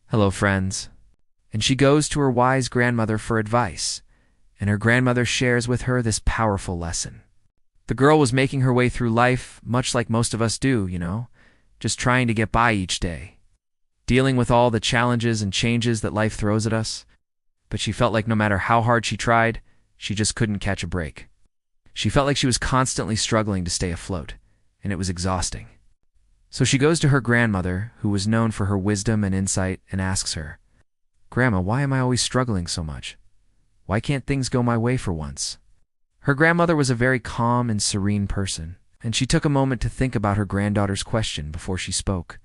Hello, friends. And she goes to her wise grandmother for advice, and her grandmother shares with her this powerful lesson. The girl was making her way through life, much like most of us do, just trying to get by each day, dealing with all the challenges and changes that life throws at us. But she felt like no matter how hard she tried, she just couldn't catch a break. She felt like she was constantly struggling to stay afloat, and it was exhausting. So she goes to her grandmother, who was known for her wisdom and insight, and asks her, "Grandma, why am I always struggling so much? Why can't things go my way for once?" Her grandmother was a very calm and serene person, and she took a moment to think about her granddaughter's question before she spoke.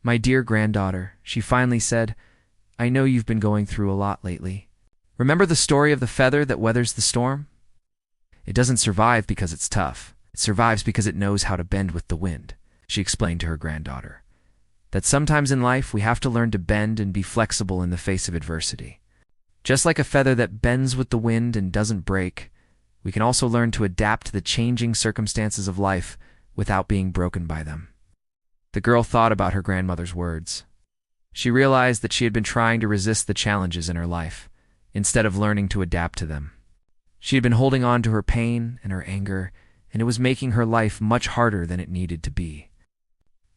"My dear granddaughter," she finally said, "I know you've been going through a lot lately. Remember the story of the feather that weathers the storm? It doesn't survive because it's tough. It survives because it knows how to bend with the wind," she explained to her granddaughter. That sometimes in life we have to learn to bend and be flexible in the face of adversity. Just like a feather that bends with the wind and doesn't break, we can also learn to adapt to the changing circumstances of life without being broken by them. The girl thought about her grandmother's words. She realized that she had been trying to resist the challenges in her life, instead of learning to adapt to them. She had been holding on to her pain and her anger, and it was making her life much harder than it needed to be.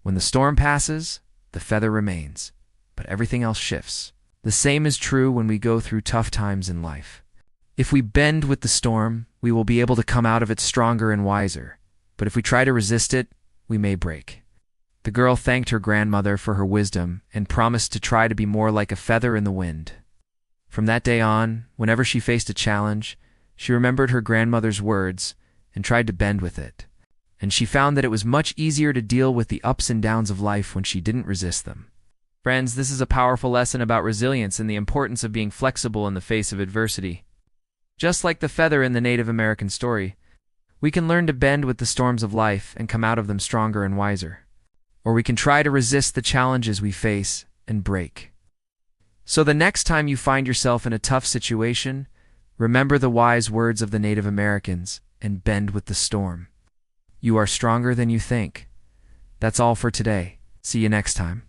When the storm passes, the feather remains, but everything else shifts. The same is true when we go through tough times in life. If we bend with the storm, we will be able to come out of it stronger and wiser, but if we try to resist it, we may break. The girl thanked her grandmother for her wisdom and promised to try to be more like a feather in the wind. From that day on, whenever she faced a challenge, she remembered her grandmother's words and tried to bend with it. And she found that it was much easier to deal with the ups and downs of life when she didn't resist them. Friends, this is a powerful lesson about resilience and the importance of being flexible in the face of adversity. Just like the feather in the Native American story, we can learn to bend with the storms of life and come out of them stronger and wiser. Or we can try to resist the challenges we face and break. So the next time you find yourself in a tough situation, remember the wise words of the Native Americans and bend with the storm. You are stronger than you think. That's all for today. See you next time.